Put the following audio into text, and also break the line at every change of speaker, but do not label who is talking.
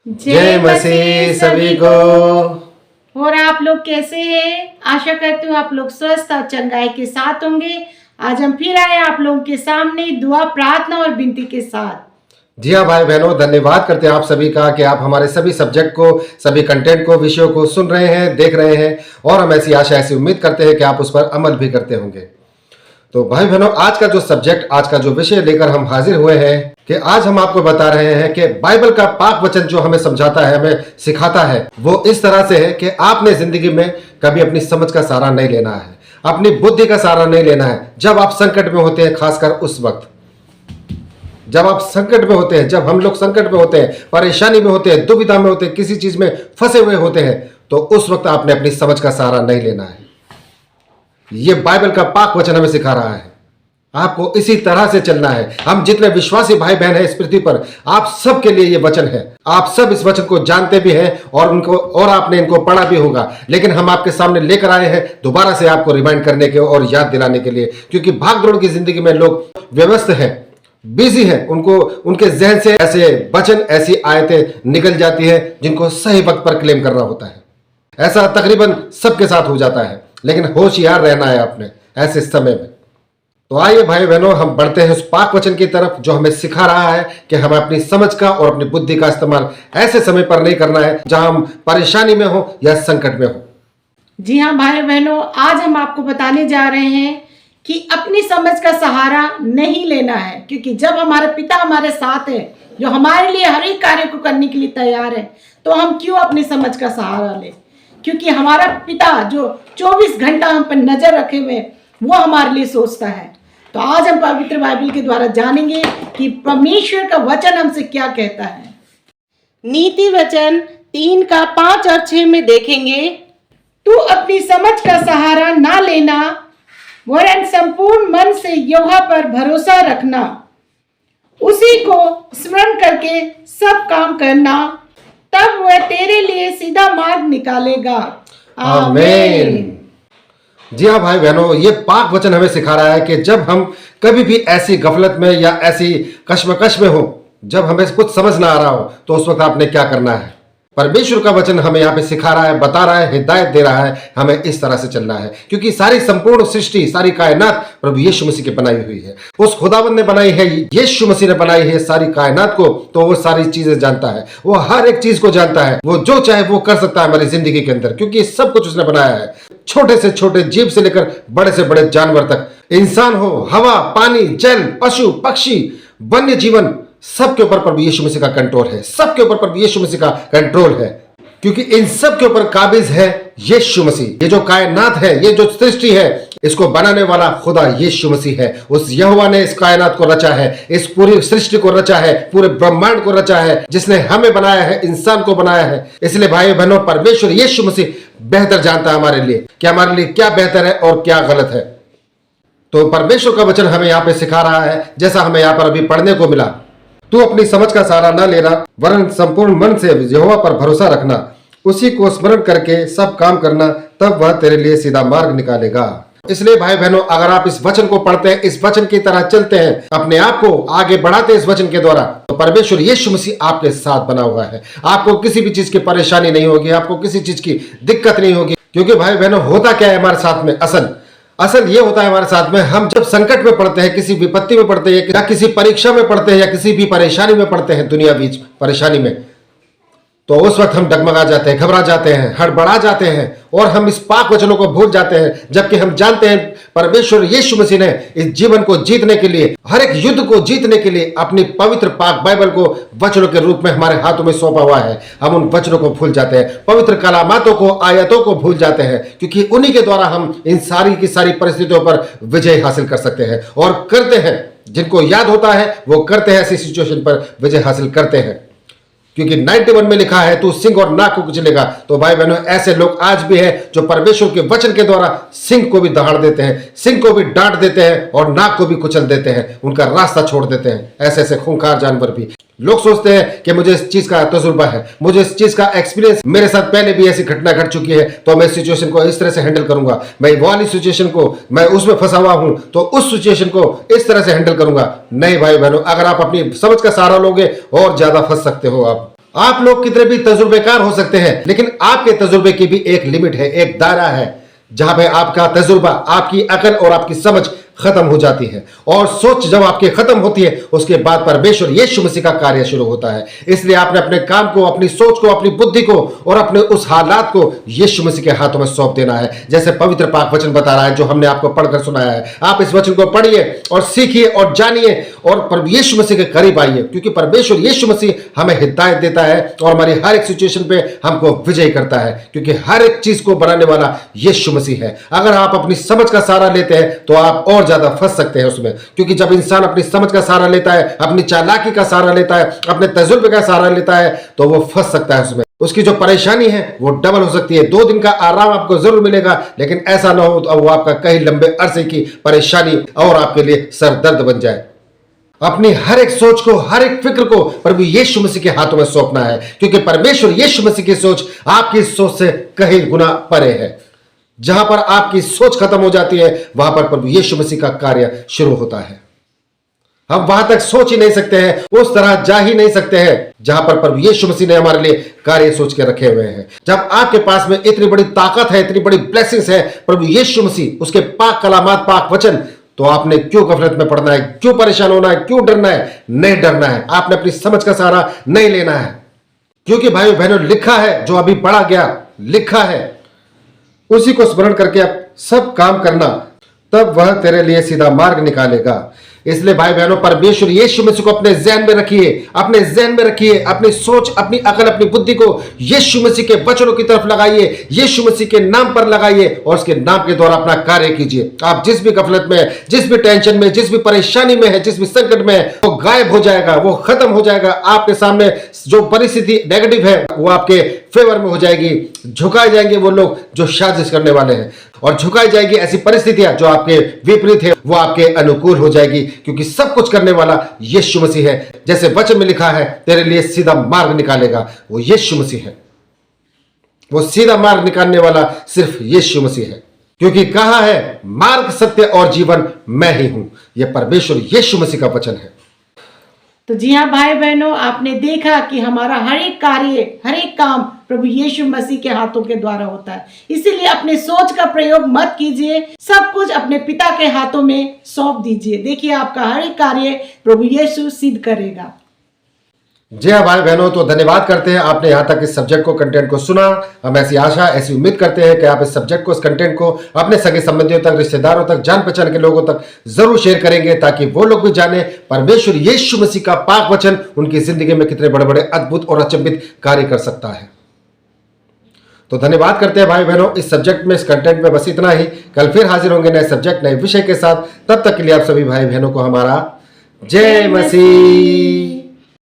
जय मसीह सभी को।
और आप लोग कैसे हैं? आशा करती हूँ आप लोग स्वस्थ और चंगाई के साथ होंगे। आज हम फिर आए आप लोगों के सामने दुआ, प्रार्थना और विनती के साथ।
जी हाँ भाई बहनों, धन्यवाद करते हैं आप सभी का कि आप हमारे सभी सब्जेक्ट को, सभी कंटेंट को, विषयों को सुन रहे हैं, देख रहे हैं और हम ऐसी आशा, ऐसी उम्मीद करते हैं कि आप उस पर अमल भी करते होंगे। तो भाई बहनों, आज का जो सब्जेक्ट, आज का जो विषय लेकर हम हाजिर हुए हैं कि आज हम आपको बता रहे हैं कि बाइबल का पाक वचन जो हमें समझाता है, हमें सिखाता है, वो इस तरह से है कि आपने जिंदगी में कभी अपनी समझ का सहारा नहीं लेना है, अपनी बुद्धि का सहारा नहीं लेना है। जब आप संकट में होते हैं, खासकर उस वक्त जब आप संकट में होते हैं, जब हम लोग संकट में होते हैं, परेशानी में होते हैं, दुविधा में होते हैं, किसी चीज में फंसे हुए होते हैं, तो उस वक्त आपने अपनी समझ का सहारा नहीं लेना है। ये बाइबल का पाक वचन हमें सिखा रहा है, आपको इसी तरह से चलना है। हम जितने विश्वासी भाई बहन हैं इस पृथ्वी पर, आप सब के लिए ये वचन है। आप सब इस वचन को जानते भी हैं और आपने इनको पढ़ा भी होगा, लेकिन हम आपके सामने लेकर आए हैं दोबारा से आपको रिमाइंड करने के और याद दिलाने के लिए, क्योंकि भागदौड़ की जिंदगी में लोग व्यस्त हैं, बिजी हैं, उनको उनके जहन से ऐसे वचन, ऐसी आयतें निकल जाती है जिनको सही वक्त पर क्लेम करना होता है। ऐसा तकरीबन सबके साथ हो जाता है, लेकिन होशियार रहना है आपने ऐसे समय में। तो आइए भाई बहनों, हम बढ़ते हैं उस पाक वचन की तरफ जो हमें सिखा रहा है कि हमें अपनी समझ का और अपनी बुद्धि का इस्तेमाल ऐसे समय पर नहीं करना है जहां हम परेशानी में हो या संकट में हो।
जी हाँ भाई बहनों, आज हम आपको बताने जा रहे हैं कि अपनी समझ का सहारा नहीं लेना है, क्योंकि जब हमारे पिता हमारे साथ है, जो हमारे लिए हर एक कार्य को करने के लिए तैयार है, तो हम क्यों अपनी समझ का सहारा लें? क्योंकि हमारा पिता जो 24 घंटा हम पर नजर रखे हुए, वो हमारे लिए सोचता है। तो आज हम पवित्र बाइबल के द्वारा जानेंगे कि परमेश्वर का वचन हमसे क्या कहता है। नीति वचन 3 का 5 और 6 में देखेंगे, तू अपनी समझ का सहारा ना लेना, वरन संपूर्ण मन से यहोवा पर भरोसा रखना, उसी को स्मरण करके सब काम करना, तब वह तेरे लिए सीधा मार्ग निकालेगा। आमीन।
जी हाँ भाई बहनों, ये पाक वचन हमें सिखा रहा है कि जब हम कभी भी ऐसी गफलत में या ऐसी कश्मकश में हो, जब हमें कुछ समझ ना आ रहा हो, तो उस वक्त आपने क्या करना है। परमेश्वर का वचन हमें यहाँ पे सिखा रहा है, बता रहा है, हिदायत दे रहा है, हमें इस तरह से चलना है, क्योंकि सारी संपूर्ण सृष्टि, सारी कायनात प्रभु यीशु मसीह की बनाई हुई है। उस खुदाबंद ने बनाई है, यीशु मसीह ने बनाई है सारी कायनात को, तो वो सारी चीजें जानता है, वो हर एक चीज को जानता है, वो जो चाहे वो कर सकता है हमारी जिंदगी के अंदर, क्योंकि सब कुछ उसने बनाया है। छोटे से छोटे जीव से लेकर बड़े से बड़े जानवर तक, इंसान हो, हवा, पानी, जल, पशु, पक्षी, वन्य जीवन, सबके ऊपर प्रभु यीशु मसीह का कंट्रोल है। सबके ऊपर प्रभु यीशु मसीह का कंट्रोल है, क्योंकि इन सब के ऊपर काबिज है यीशु मसीह। ये जो कायनात है, ये जो सृष्टि है, इसको बनाने वाला खुदा यीशु मसीह है। उस यहोवा ने इस कायनात को रचा है, इस पूरी सृष्टि को रचा है, पूरे ब्रह्मांड को रचा है, जिसने हमें बनाया है, इंसान को बनाया है। इसलिए भाई बहनों, परमेश्वर यीशु मसीह बेहतर जानता है हमारे लिए कि हमारे लिए क्या बेहतर है और क्या गलत है। तो परमेश्वर का वचन हमें यहाँ पे सिखा रहा है, जैसा हमें यहाँ पर अभी पढ़ने को मिला, तू अपनी समझ का सहारा न लेना, वरन संपूर्ण मन से यहोवा पर भरोसा रखना, उसी को स्मरण करके सब काम करना, तब वह तेरे लिए सीधा मार्ग निकालेगा। इसलिए भाई बहनों, अगर आप इस वचन को पढ़ते हैं, इस वचन की तरह चलते हैं, अपने आप को आगे बढ़ाते हैं इस वचन के द्वारा, तो परमेश्वर यीशु मसीह आपके साथ बना हुआ है। आपको किसी भी चीज की परेशानी नहीं होगी, आपको किसी चीज की दिक्कत नहीं होगी। क्योंकि भाई बहनों, होता क्या है हमारे साथ में, असल ये होता है हमारे साथ में, हम जब संकट में पड़ते हैं, किसी विपत्ति में पड़ते हैं, या किसी परीक्षा में पड़ते हैं, या किसी भी परेशानी में पड़ते हैं, दुनिया बीच परेशानी में, तो उस वक्त हम डगमगा जाते हैं, घबरा जाते हैं, हड़बड़ा जाते हैं और हम इस पाक वचनों को भूल जाते हैं। जबकि हम जानते हैं परमेश्वर यीशु मसीह ने इस जीवन को जीतने के लिए, हर एक युद्ध को जीतने के लिए अपनी पवित्र पाक बाइबल को वचनों के रूप में हमारे हाथों में सौंपा हुआ है। हम उन वचनों को भूल जाते हैं, पवित्र कलामातों को, आयतों को भूल जाते हैं, क्योंकि उन्हीं के द्वारा हम इन सारी की सारी परिस्थितियों पर विजय हासिल कर सकते हैं और करते हैं। जिनको याद होता है वो करते हैं, ऐसी सिचुएशन पर विजय हासिल करते हैं। क्योंकि 91 में लिखा है, तू सिंह और नाक को कुचलेगा। तो भाई बहनों, ऐसे लोग आज भी हैं जो परमेश्वर के वचन के द्वारा सिंह को भी दहाड़ देते हैं, सिंह को भी डांट देते हैं और नाक को भी कुचल देते हैं, उनका रास्ता छोड़ देते हैं। ऐसे ऐसे खूंखार जानवर भी। लोग सोचते हैं कि मुझे इस चीज का तजुर्बा है, मुझे इस चीज का एक्सपीरियंस, मेरे साथ पहले भी ऐसी घटना घट चुकी है, तो मैं सिचुएशन को इस तरह से हैंडल करूंगा, मैं वो वाली सिचुएशन को, मैं उसमें फंसा हुआ हूं तो उस सिचुएशन को इस तरह से हैंडल करूंगा। नहीं भाई बहनों, अगर आप अपनी समझ का सहारा लोगे और ज्यादा फंस सकते हो आप। आप लोग कितने भी तजुर्बेकार हो सकते हैं, लेकिन आपके तजुर्बे की भी एक लिमिट है, एक दायरा है, जहां पे आपका तजुर्बा, आपकी अकल और आपकी समझ खत्म हो जाती है। और सोच जब आपकी खत्म होती है, उसके बाद परमेश्वर यीशु मसीह का कार्य शुरू होता है। इसलिए आपने अपने काम को, अपनी सोच को, अपनी बुद्धि को और अपने उस हालात को यीशु मसीह के हाथों में सौंप देना है। जैसे पवित्र पाक वचन बता रहा है, जो हमने आपको पढ़कर सुनाया है। आप इस वचन को पढ़िए और सीखिए और जानिए और यीशु मसीह के करीब आइए, क्योंकि परमेश्वर यीशु मसीह हमें हिदायत देता है और हमारी हर एक सिचुएशन पे हमको विजय करता है, क्योंकि हर एक चीज को बनाने वाला यीशु मसीह है। अगर आप अपनी समझ का सहारा लेते हैं तो आप और ज्यादा फंस सकते हैं उसमें, क्योंकि जब इंसान अपनी समझ का सहारा लेता है, अपनी चालाकी का सहारा लेता है, अपने तजुर्बे का सहारा लेता है, तो वो फंस सकता है उसमें। उसकी जो परेशानी है वो डबल हो सकती है। 2 दिन का आराम आपको जरूर मिलेगा, लेकिन ऐसा ना हो तो वो आपका कई लंबे अरसे की परेशानी और आपके लिए सरदर्द बन जाए। अपनी हर एक सोच को, हर एक फिक्र को प्रभु यीशु मसीह के हाथों में सौंपना है, क्योंकि परमेश्वर यीशु मसीह की सोच आपकी सोच से कहीं गुना परे है। जहां पर आपकी सोच खत्म हो जाती है, वहां पर प्रभु यीशु मसीह का कार्य शुरू होता है। हम वहां तक सोच ही नहीं सकते हैं, उस तरह जा ही नहीं सकते हैं जहां पर प्रभु यीशु मसीह ने हमारे लिए कार्य सोच के रखे हुए हैं। जब आपके पास में इतनी बड़ी ताकत है, इतनी बड़ी ब्लेसिंग्स है, प्रभु यीशु मसीह, उसके पाक कलामात, पाक वचन, तो आपने क्यों गफलत में पड़ना है, क्यों परेशान होना है, क्यों डरना है? नहीं डरना है। आपने अपनी समझ का सहारा नहीं लेना है, क्योंकि भाइयों बहनों लिखा है, जो अभी पढ़ा गया लिखा है, उसी को स्मरण करके आप सब काम करना, तब वह तेरे लिए सीधा मार्ग निकालेगा। इसलिए भाई बहनों, परमेश्वर यीशु मसीह को अपने ज़हन में रखिए, अपने ज़हन में रखिए। अपनी सोच, अपनी अकल, अपनी बुद्धि को यीशु मसीह के वचनों की तरफ लगाइए, यीशु मसीह के नाम पर लगाइए और उसके नाम के द्वारा अपना कार्य कीजिए। आप जिस भी गफलत में, जिस भी टेंशन में, जिस भी परेशानी में है, जिस भी संकट में है, वो गायब हो जाएगा, वो खत्म हो जाएगा। आपके सामने जो परिस्थिति नेगेटिव है वो आपके फेवर में हो जाएगी। झुकाए जाएंगे वो लोग जो साजिश करने वाले हैं, और झुकाई जाएगी ऐसी परिस्थितियां जो आपके विपरीत है, वो आपके अनुकूल हो जाएगी, क्योंकि सब कुछ करने वाला यीशु मसीह है। जैसे वचन में लिखा है, तेरे लिए सीधा मार्ग निकालेगा, वो यीशु मसीह है। वो सीधा मार्ग निकालने वाला सिर्फ यीशु मसीह है, क्योंकि कहा है, मार्ग, सत्य और जीवन मैं ही हूं। यह परमेश्वर यीशु मसीह का वचन है।
तो जी हाँ भाई बहनों, आपने देखा कि हमारा हर एक कार्य, हर एक काम प्रभु यीशु मसीह के हाथों के द्वारा होता है। इसीलिए अपने सोच का प्रयोग मत कीजिए, सब कुछ अपने पिता के हाथों में सौंप दीजिए। देखिए आपका हर एक कार्य प्रभु यीशु सिद्ध करेगा।
जी हाँ भाई बहनों, तो धन्यवाद करते हैं आपने यहाँ तक इस सब्जेक्ट को, कंटेंट को सुना। हम ऐसी आशा, ऐसी उम्मीद करते हैं कि आप इस सब्जेक्ट को, इस कंटेंट को अपने सगे संबंधियों तक, रिश्तेदारों तक, जान पहचान के लोगों तक जरूर शेयर करेंगे, ताकि वो लोग भी जाने परमेश्वर यीशु मसीह का पाक वचन उनकी जिंदगी में कितने बड़े बड़े अद्भुत और अचंभित कार्य कर सकता है। तो धन्यवाद करते हैं भाई बहनों इस सब्जेक्ट में, इस कंटेंट में बस इतना ही। कल फिर हाजिर होंगे नए सब्जेक्ट, नए विषय के साथ। तब तक के लिए आप सभी भाई बहनों को हमारा जय मसीह।